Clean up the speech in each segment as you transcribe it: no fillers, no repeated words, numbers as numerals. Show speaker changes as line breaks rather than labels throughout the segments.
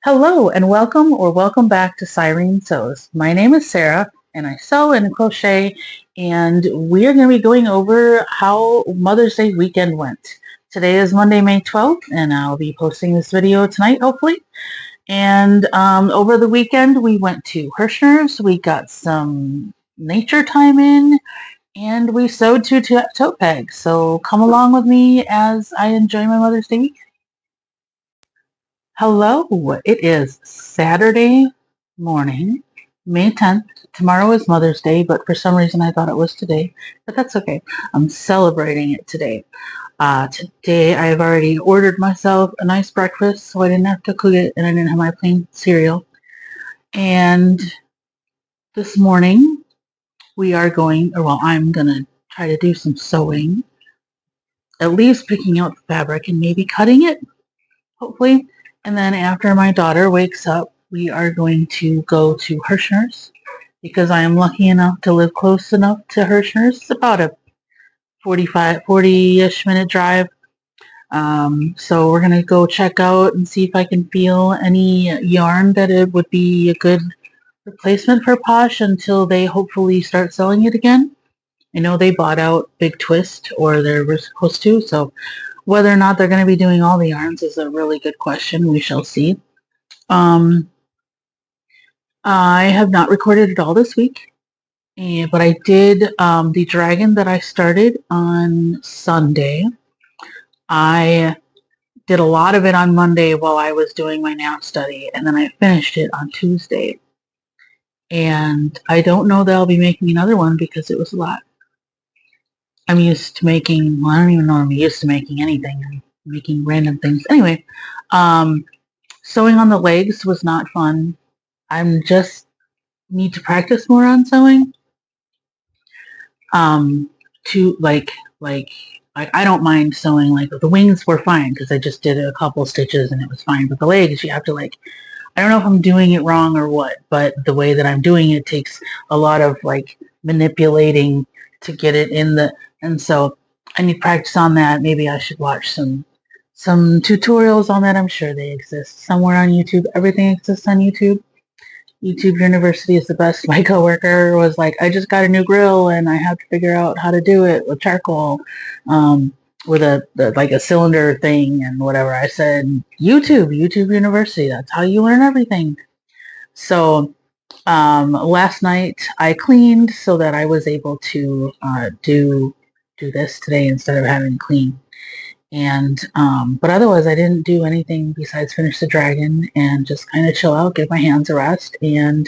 Hello and welcome or welcome back to Cyrene Sews. My name is Sarah and I sew and crochet, and we're going to be going over how Mother's Day weekend went. Today is Monday, May 12th, and I'll be posting this video tonight, hopefully. And over the weekend, we went to Herrschners. We got some nature time in, and we sewed two tote pegs. So come along with me as I enjoy my Mother's Day weekend. Hello, it is Saturday morning, May 10th. Tomorrow is Mother's Day, but for some reason I thought it was today, but that's okay. I'm celebrating it today. Today I've already ordered myself a nice breakfast, so I didn't have to cook it and I didn't have my plain cereal. And this morning I'm going to try to do some sewing, at least picking out the fabric and maybe cutting it, hopefully. And then after my daughter wakes up, we are going to go to Herrschners because I am lucky enough to live close enough to Herrschners. It's about a 40-ish minute drive. So we're going to go check out and see if I can feel any yarn that it would be a good replacement for Posh until they hopefully start selling it again. I know they bought out Big Twist, or they were supposed to, so whether or not they're going to be doing all the yarns is a really good question. We shall see. I have not recorded at all this week, but I did the dragon that I started on Sunday. I did a lot of it on Monday while I was doing my nap study, and then I finished it on Tuesday. And I don't know that I'll be making another one because it was a lot. I'm used to making, well, I don't even know if I'm used to making anything. I'm making random things. Anyway, sewing on the legs was not fun. I'm just need to practice more on sewing. To I don't mind sewing, like the wings were fine because I just did a couple stitches and it was fine, but the legs you have to, like, I don't know if I'm doing it wrong or what, but the way that I'm doing it takes a lot of like manipulating to get it in the, and so I need practice on that. Maybe I should watch some tutorials on that. I'm sure they exist somewhere on YouTube. Everything exists on YouTube. YouTube University is the best. My coworker was like, I just got a new grill and I have to figure out how to do it with charcoal, with like a cylinder thing and whatever. I said, YouTube University, that's how you learn everything. So last night I cleaned so that I was able to do this today instead of having to clean. And but otherwise I didn't do anything besides finish the dragon and just kind of chill out, give my hands a rest. And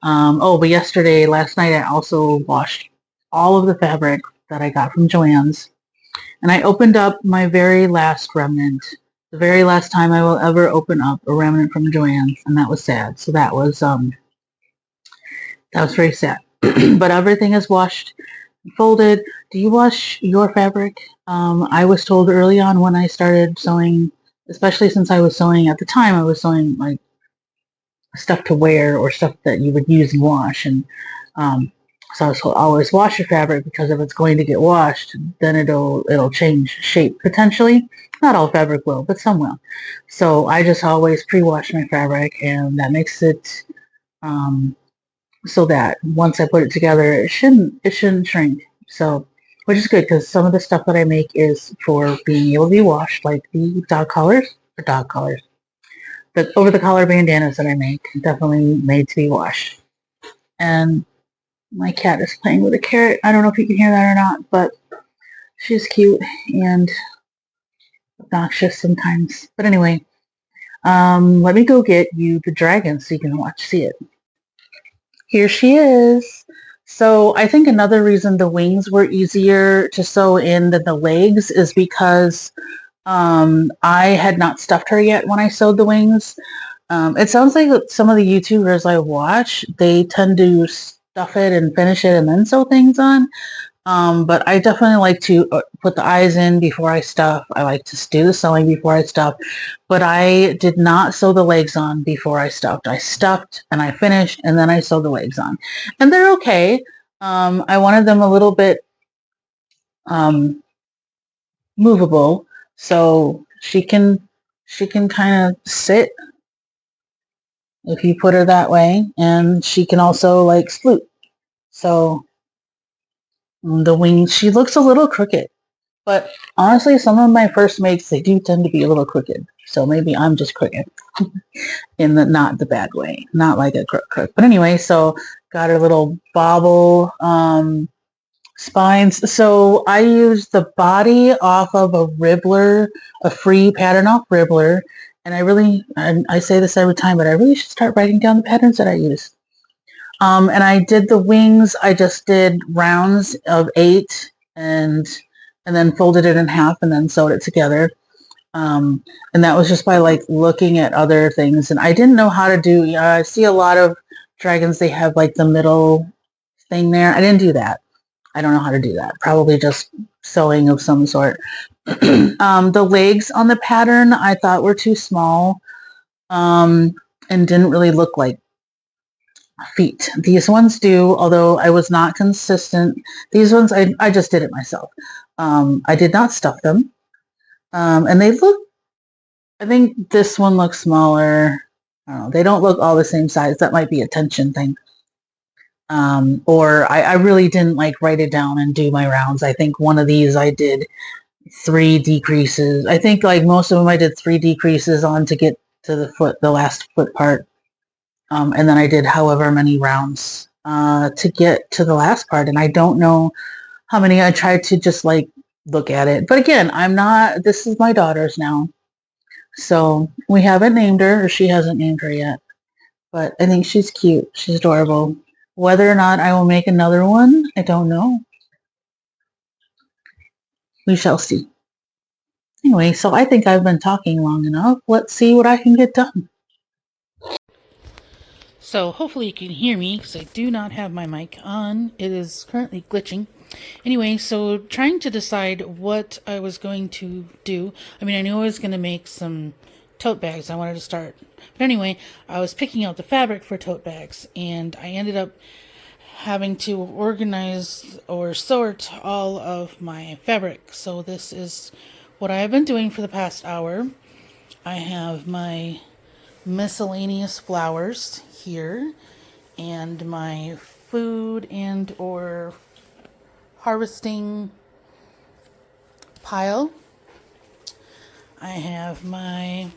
but last night I also washed all of the fabric that I got from Joann's, and I opened up my very last remnant, the very last time I will ever open up a remnant from Joann's, and that was sad. So that was very sad. But everything is washed, folded. Do you wash your fabric? I was told early on when I started sewing, especially since I was sewing at the time, I was sewing like stuff to wear or stuff that you would use and wash. And so I was told always wash your fabric because if it's going to get washed, then it'll change shape potentially. Not all fabric will, but some will. So I just always pre-wash my fabric, and that makes it so that once I put it together, it shouldn't shrink. So, which is good because some of the stuff that I make is for being able to be washed, like the dog collars, the over the collar bandanas that I make, definitely made to be washed. And my cat is playing with a carrot. I don't know if you can hear that or not, but she's cute and obnoxious sometimes. But anyway, let me go get you the dragon so you can see it. Here she is. So I think another reason the wings were easier to sew in than the legs is because I had not stuffed her yet when I sewed the wings. It sounds like some of the YouTubers I watch, they tend to stuff it and finish it and then sew things on. But I definitely like to put the eyes in before I stuff. I like to do the sewing before I stuff. But I did not sew the legs on before I stuffed. I stuffed and I finished and then I sewed the legs on. And they're okay. I wanted them a little bit movable so she can kind of sit if you put her that way. And she can also like flute. So the wings, she looks a little crooked. But honestly, some of my first mates, they do tend to be a little crooked. So maybe I'm just crooked in the not the bad way, not like a crook. But anyway, so got her little bobble spines. So I used the body off of a Ribbler, a free pattern off Ribbler. And I say this every time, but I really should start writing down the patterns that I use. And I did the wings. I just did rounds of 8 and then folded it in half and then sewed it together. And that was just by like looking at other things. And I didn't know how to do, I see a lot of dragons, they have like the middle thing there. I didn't do that. I don't know how to do that. Probably just sewing of some sort. The legs on the pattern I thought were too small and didn't really look like feet. These ones do, although I was not consistent. These ones, I just did it myself. I did not stuff them. And they look, I think this one looks smaller. I don't know, they don't look all the same size. That might be a tension thing. Or I really didn't like write it down and do my rounds. I think one of these I did 3 decreases. I think like most of them I did 3 decreases on to get to the foot, the last foot part. And then I did however many rounds to get to the last part. And I don't know how many. I tried to just like look at it. But again, this is my daughter's now. So we haven't named her, or she hasn't named her yet. But I think she's cute. She's adorable. Whether or not I will make another one, I don't know. We shall see. Anyway, so I think I've been talking long enough. Let's see what I can get done. So hopefully you can hear me because I do not have my mic on. It is currently glitching. Anyway, so trying to decide what I was going to do. I mean, I knew I was going to make some tote bags. I wanted to start. But anyway, I was picking out the fabric for tote bags, and I ended up having to organize or sort all of my fabric. So this is what I have been doing for the past hour. I have my miscellaneous flowers here and my food and or harvesting pile. I have my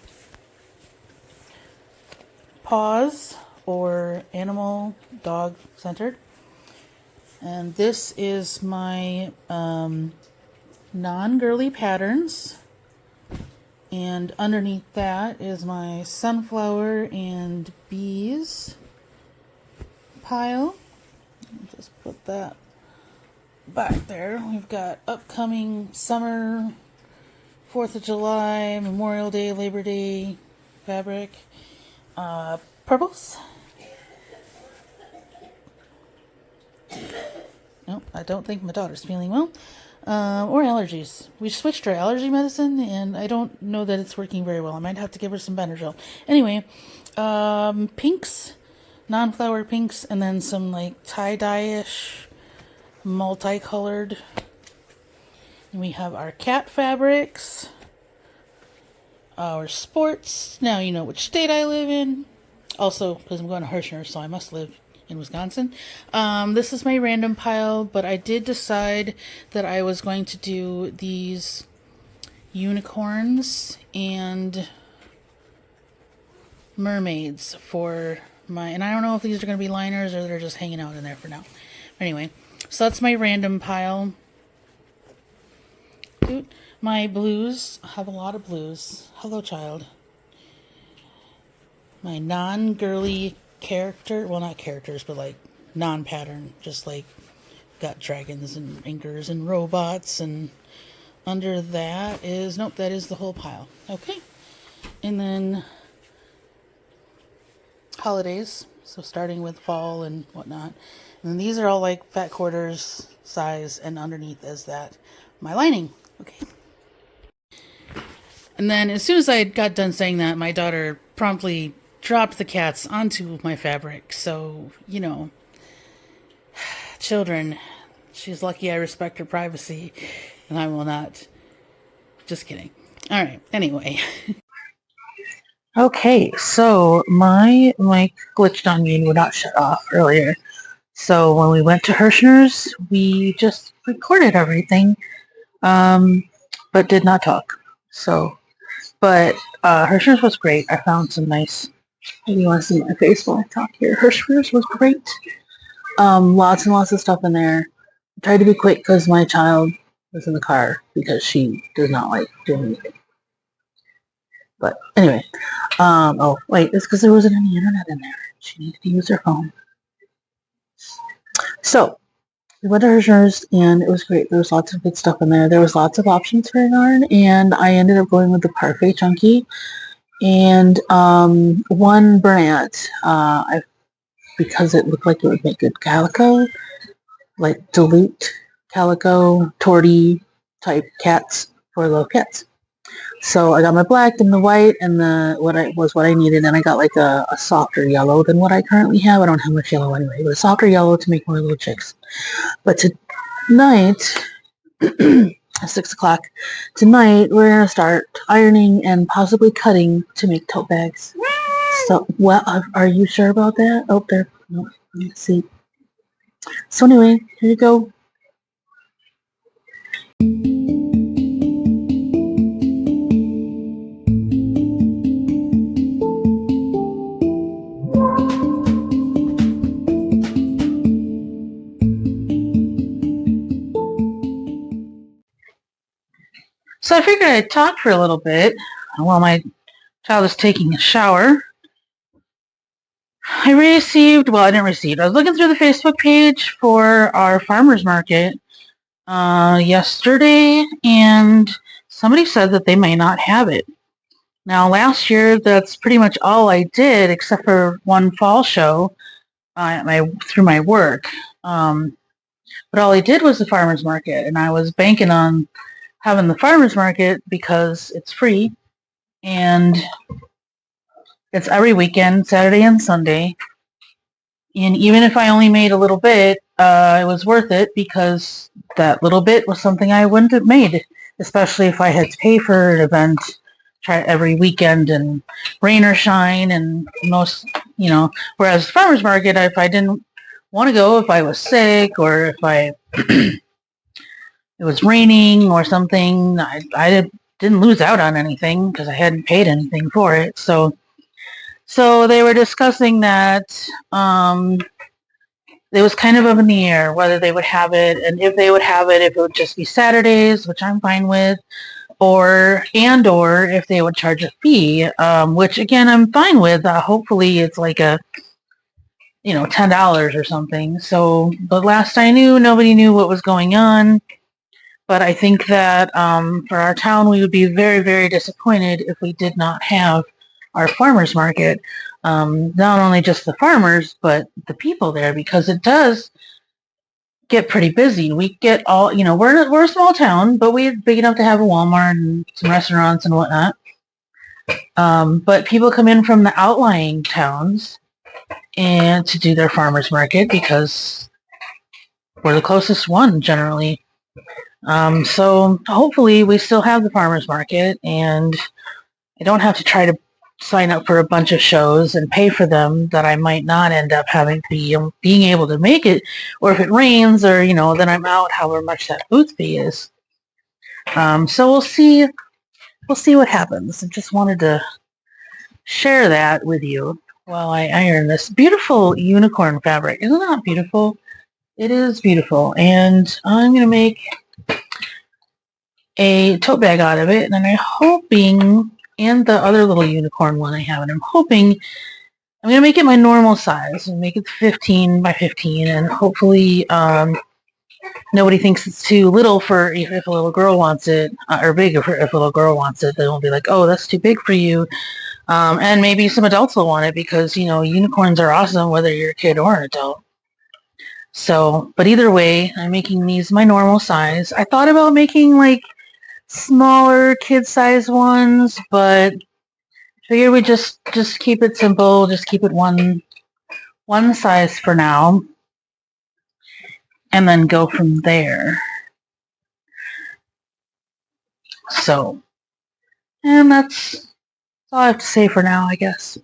paws or animal dog centered, and this is my non-girly patterns, and underneath that is my sunflower and bees pile. Just put that back there. We've got upcoming summer, 4th of July, Memorial Day, Labor Day fabric. Purples. No, I don't think my daughter's feeling well. Or allergies. We switched her allergy medicine, and I don't know that it's working very well. I might have to give her some Benadryl. Anyway, pinks, non-flower pinks, and then some like tie-dye-ish, multicolored. And we have our cat fabrics, our sports. Now you know which state I live in. Also, because I'm going to Herrschners, so I must live in Wisconsin. This is my random pile, but I did decide that I was going to do these unicorns and mermaids for my, and I don't know if these are going to be liners or they're just hanging out in there for now. Anyway, so that's my random pile. My blues, I have a lot of blues. Hello, child. My non-girly character, well, not characters, but like non-pattern, just like got dragons and anchors and robots, and under that is, nope, that is the whole pile. Okay. And then holidays, so starting with fall and whatnot. And these are all like fat quarters size, and underneath is that my lining. Okay. And then as soon as I got done saying that, my daughter promptly dropped the cats onto my fabric. So, you know, children, she's lucky I respect her privacy, and I will not. Just kidding. All right. Anyway. Okay, so my mic glitched on me and would not shut off earlier. So when we went to Herrschners, we just recorded everything, um, but did not talk. So, but Herrschners was great. I found some nice. Maybe you want to see my face while I talk here. Herrschners was great. Lots and lots of stuff in there. I tried to be quick because my child was in the car because she does not like doing anything. But anyway, oh wait, it's because there wasn't any internet in there. She needed to use her phone. So we went to Herrschners and it was great. There was lots of good stuff in there. There was lots of options for yarn, and I ended up going with the Parfait Chunky and one Bernat. Because it looked like it would make good calico, like dilute calico, torty type cats for little cats. So I got my black and the white and the what I needed, and I got like a softer yellow than what I currently have. I don't have much yellow anyway, but a softer yellow to make more little chicks. But tonight, at 6 o'clock tonight, we're gonna start ironing and possibly cutting to make tote bags. So, well, are you sure about that? Oh, there. No, let's see. So anyway, here you go. So I figured I'd talk for a little bit while my child is taking a shower. I didn't receive. I was looking through the Facebook page for our farmers market yesterday, and somebody said that they may not have it. Now, last year, that's pretty much all I did, except for one fall show through my work. But all I did was the farmers market, and I was banking on having the farmers market because it's free, and it's every weekend, Saturday and Sunday. And even if I only made a little bit, it was worth it because that little bit was something I wouldn't have made, especially if I had to pay for an event try every weekend and rain or shine and whereas the farmer's market, if I didn't want to go, if I was sick or if it was raining or something, I didn't lose out on anything because I hadn't paid anything for it. So they were discussing that it was kind of up in the air whether they would have it, and if they would have it, if it would just be Saturdays, which I'm fine with, or if they would charge a fee, which again I'm fine with. Hopefully it's like a $10 or something. So, but last I knew, nobody knew what was going on. But I think that for our town, we would be very, very disappointed if we did not have our farmers market. Not only just the farmers, but the people there, because it does get pretty busy. We get all, we're a small town, but we're big enough to have a Walmart and some restaurants and whatnot. But people come in from the outlying towns and to do their farmers market because we're the closest one generally. So hopefully we still have the farmers market, and I don't have to try to sign up for a bunch of shows and pay for them that I might not end up having being able to make it, or if it rains, or then I'm out however much that booth fee is. So we'll see what happens. I just wanted to share that with you while I iron this beautiful unicorn fabric. Isn't that beautiful? It is beautiful, and I'm going to make a tote bag out of it, and I'm hoping, and the other little unicorn one I have, and I'm hoping I'm going to make it my normal size and make it 15 by 15, and hopefully nobody thinks it's too little for if a little girl wants it, or big if a little girl wants it. They won't be like, oh, that's too big for you. And maybe some adults will want it because, unicorns are awesome whether you're a kid or an adult. So, but either way, I'm making these my normal size. I thought about making like smaller kid size ones, but figured we just keep it simple, just keep it one size for now, and then go from there. So, and that's all I have to say for now, I guess.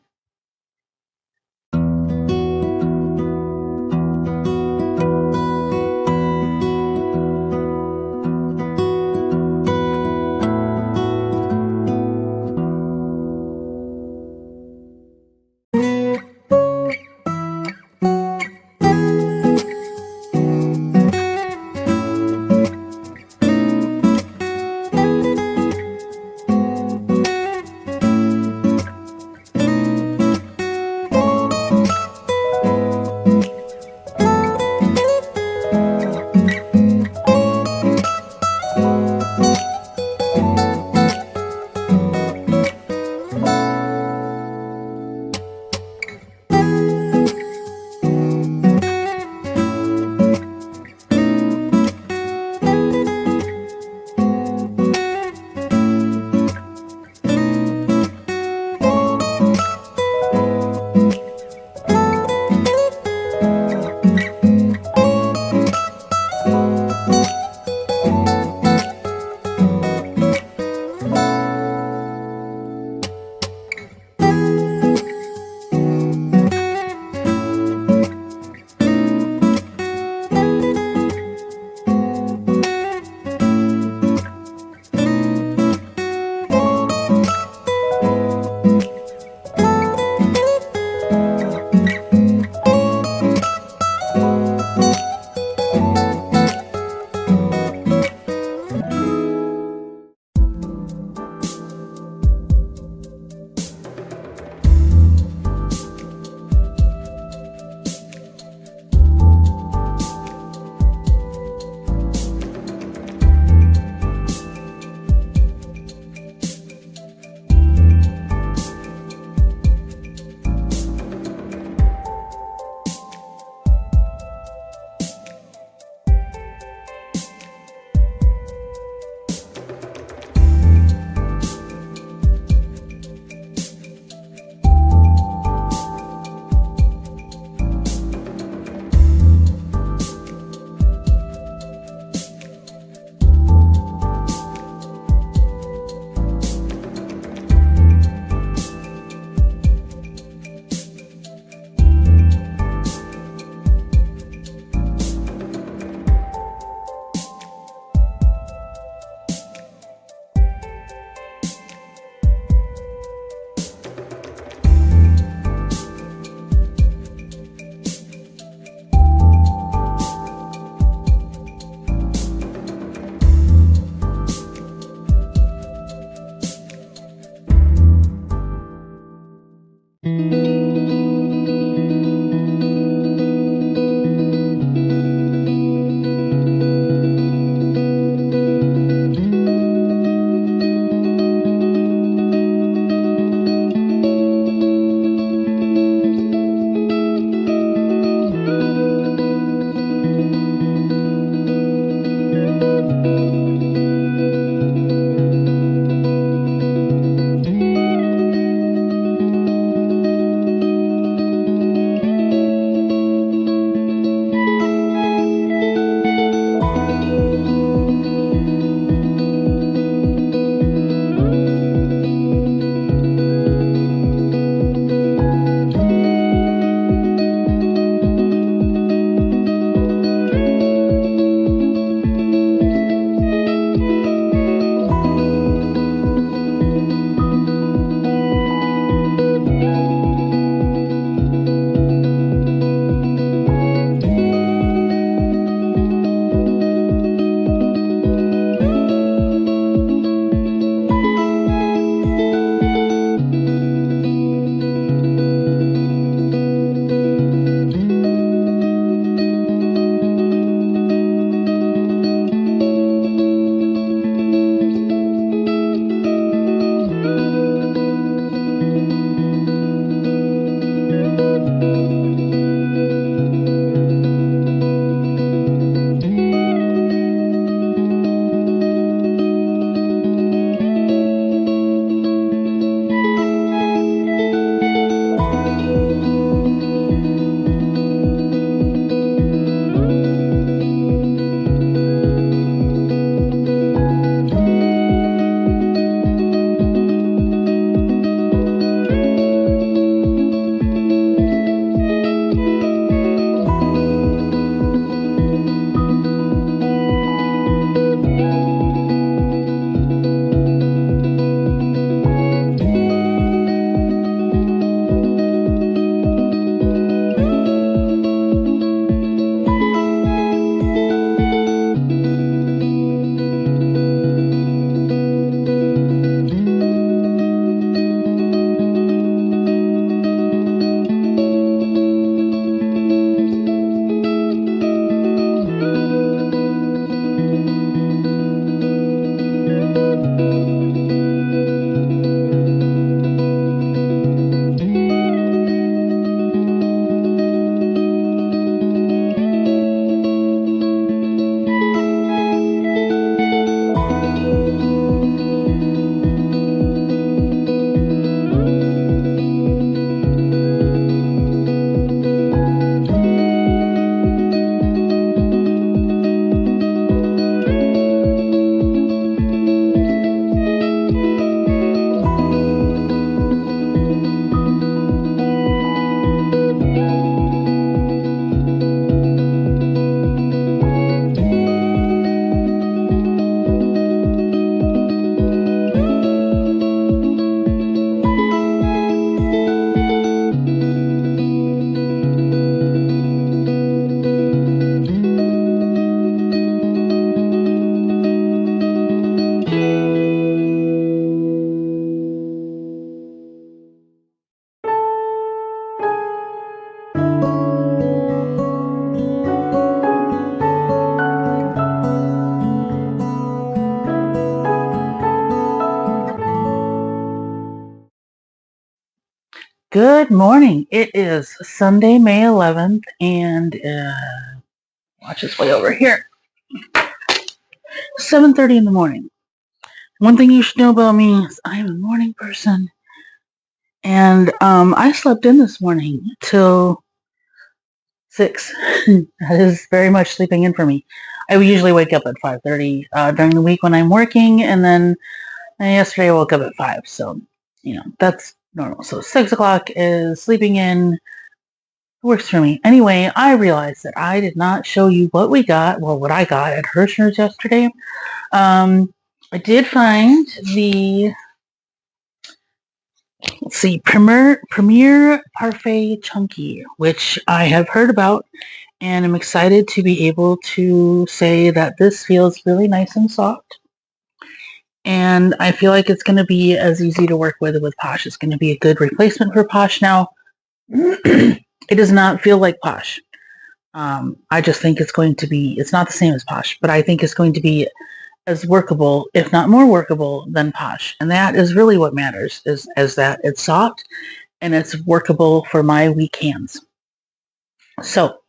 Good morning. It is Sunday, May 11th, and watch this way over here. 7:30 in the morning. One thing you should know about me is I am a morning person, and I slept in this morning till 6. That is very much sleeping in for me. I usually wake up at 5:30 during the week when I'm working, and then yesterday I woke up at 5, so that's normal. So 6 o'clock is sleeping in. Works for me. Anyway, I realized that I did not show you what we got, well, what I got at Herrschners yesterday. I did find the, let's see, Premier Parfait Chunky, which I have heard about, and I'm excited to be able to say that this feels really nice and soft. And I feel like it's going to be as easy to work with Posh. It's going to be a good replacement for Posh. Now, it does not feel like Posh. I just think it's not the same as Posh, but I think it's going to be as workable, if not more workable, than Posh. And that is really what matters, is that it's soft and it's workable for my weak hands. So,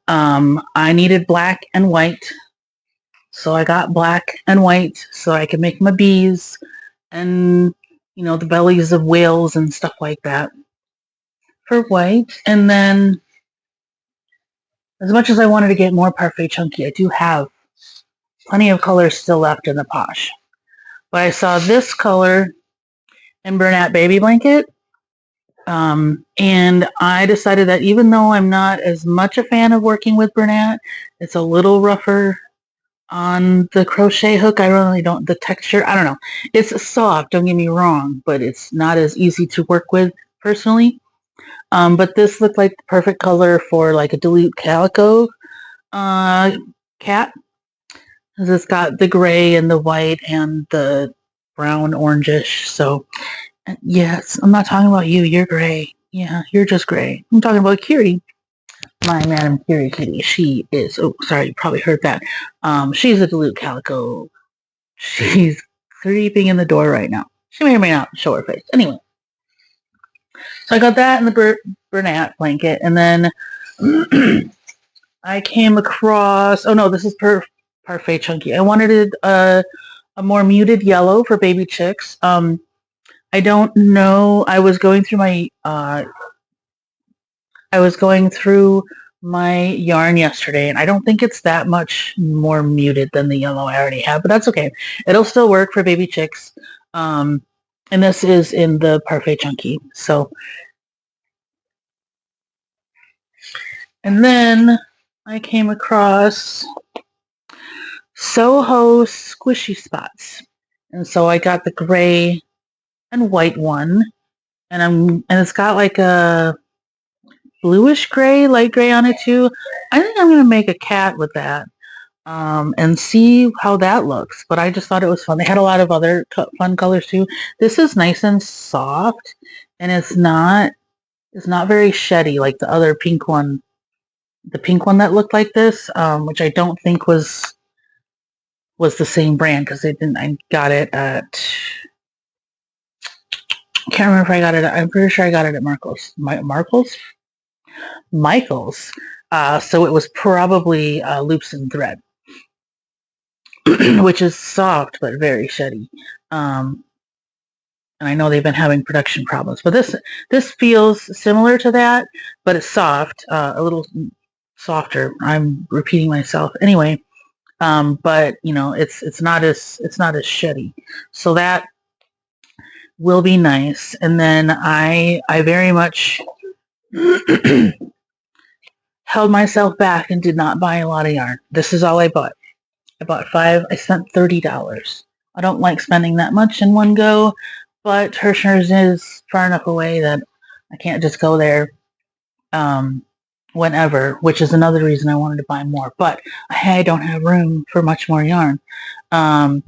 I needed black and white. So I got black and white so I could make my bees and, the bellies of whales and stuff like that for white. And then, as much as I wanted to get more Parfait Chunky, I do have plenty of colors still left in the Posh. But I saw this color in Bernat Baby Blanket, and I decided that even though I'm not as much a fan of working with Bernat, it's a little rougher on the crochet hook. I really don't, the texture, I don't know. It's soft, don't get me wrong, but it's not as easy to work with personally. But this looked like the perfect color for like a dilute calico cat. It's got the gray and the white and the brown orangish. So yes, I'm not talking about you. You're gray. Yeah, you're just gray. I'm talking about Curie. My Madam Curie Kitty. She is, oh, sorry, you probably heard that. She's a dilute calico. She's creeping in the door right now. She may or may not show her face. Anyway, so I got that in the Bernat blanket, and then I came across, oh no, this is Parfait Chunky. I wanted a more muted yellow for baby chicks. I don't know. I was going through my yarn yesterday, and I don't think it's that much more muted than the yellow I already have, but that's okay. It'll still work for baby chicks. And this is in the Parfait Chunky. So, and then I came across Soho Squishy Spots, and so I got the gray and white one, and it's got like a bluish gray, light gray on it too. I think I'm going to make a cat with that and see how that looks. But I just thought it was fun. They had a lot of other fun colors too. This is nice and soft, and it's not very sheddy like the other pink one. The pink one that looked like this, which I don't think was the same brand because they didn't. I got it at. I can't remember if I got it. I'm pretty sure I got it at Michael's. So it was probably loops and thread, which is soft but very sheddy. And I know they've been having production problems, but this feels similar to that, but it's soft, a little softer. I'm repeating myself anyway, but it's not as sheddy. So that will be nice. And then I very much held myself back and did not buy a lot of yarn. This is all I bought. I bought 5. I spent $30. I don't like spending that much in one go, but Herrschners is far enough away that I can't just go there whenever, which is another reason I wanted to buy more. But I don't have room for much more yarn. I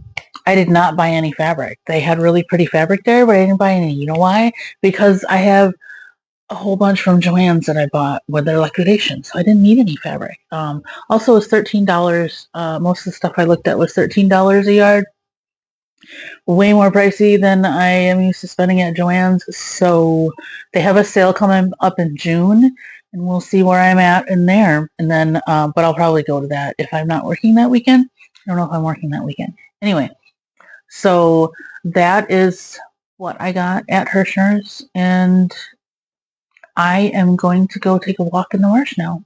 did not buy any fabric. They had really pretty fabric there, but I didn't buy any. You know why? Because I have a whole bunch from Joann's that I bought with their liquidation, so I didn't need any fabric. Also, it was $13. Most of the stuff I looked at was $13 a yard. way more pricey than I am used to spending at Joann's. So they have a sale coming up in June, and we'll see where I'm at in there. And then, but I'll probably go to that if I'm not working that weekend. I don't know if I'm working that weekend. Anyway, so that is what I got at Herrschners, and I am going to go take a walk in the marsh now.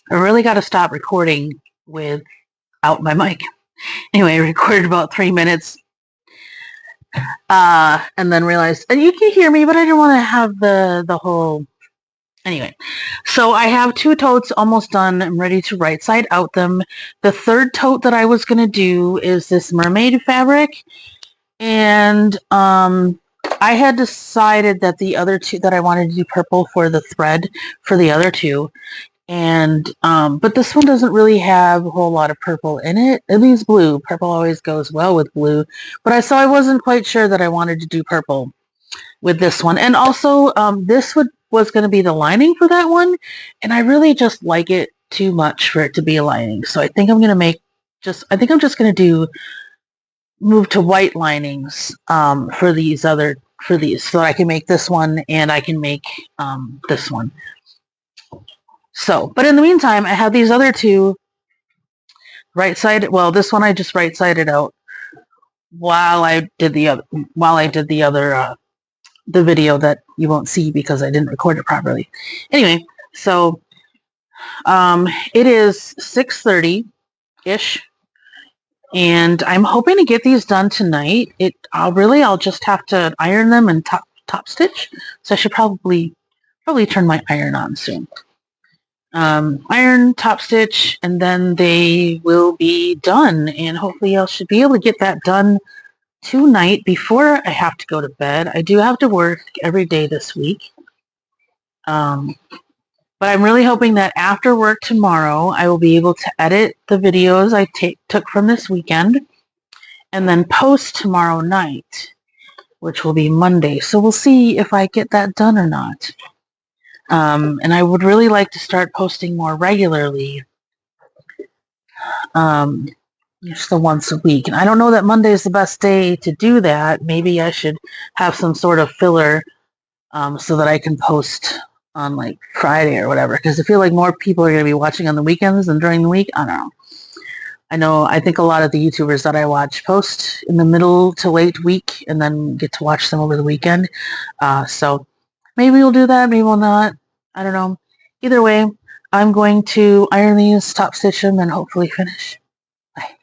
I really got to stop recording without my mic. Anyway, I recorded about 3 minutes, and then realized, and you can hear me, but I didn't want to have the whole. Anyway, so I have 2 totes almost done. I'm ready to right side out them. The third tote that I was going to do is this mermaid fabric, and I had decided that the other 2 that I wanted to do purple for the thread for the other 2. And but this one doesn't really have a whole lot of purple in it. It leaves blue. Purple always goes well with blue. But I wasn't quite sure that I wanted to do purple with this one. And also this was going to be the lining for that one, and I really just like it too much for it to be a lining. So I think I'm going to I'm just going to move to white linings for these so that I can make this one and I can make this one. So, but in the meantime, I have these other 2 right-sided. Well, this one I just right-sided out while I did the other the video that you won't see because I didn't record it properly. Anyway, so it is 6:30-ish, and I'm hoping to get these done tonight. I'll just have to iron them and top stitch. So I should probably turn my iron on soon. Iron, top stitch, and then they will be done, and hopefully I should be able to get that done tonight before I have to go to bed. I do have to work every day this week, but I'm really hoping that after work tomorrow I will be able to edit the videos I took from this weekend and then post tomorrow night, which will be Monday. So we'll see if I get that done or not. And I would really like to start posting more regularly, just the once a week. And I don't know that Monday is the best day to do that. Maybe I should have some sort of filler so that I can post on like Friday or whatever. Because I feel like more people are going to be watching on the weekends than during the week. I don't know. I think a lot of the YouTubers that I watch post in the middle to late week and then get to watch them over the weekend. So maybe we'll do that, maybe we'll not. I don't know. Either way, I'm going to iron these, top stitch them, and hopefully finish. Bye.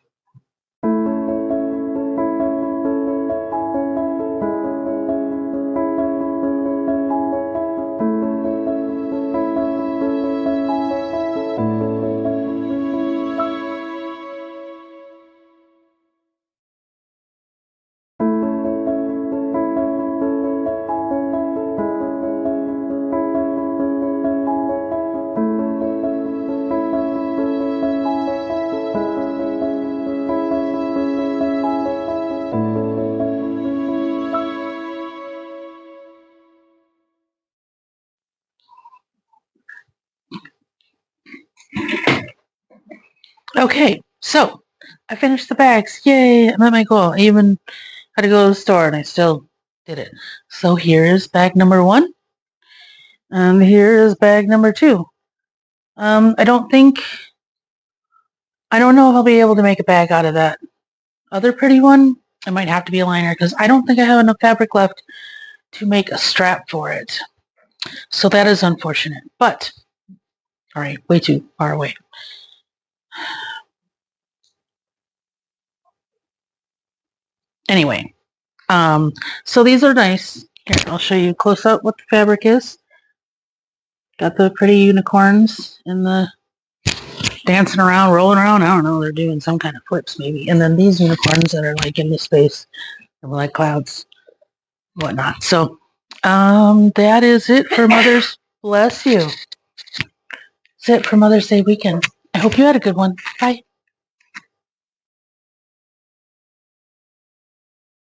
Okay, so I finished the bags. Yay, I met my goal. I even had to go to the store and I still did it. So here is bag number 1. And here is bag number 2. I don't know if I'll be able to make a bag out of that other pretty one. It might have to be a liner because I don't think I have enough fabric left to make a strap for it. So that is unfortunate. But, all right, way too far away. Anyway, so these are nice. Here, I'll show you close up what the fabric is. Got the pretty unicorns in the dancing around, rolling around. I don't know, they're doing some kind of flips maybe. And then these unicorns that are like in the space, like clouds, whatnot. So that is it for Mother's, bless you. That's it for Mother's Day weekend. I hope you had a good one. Bye.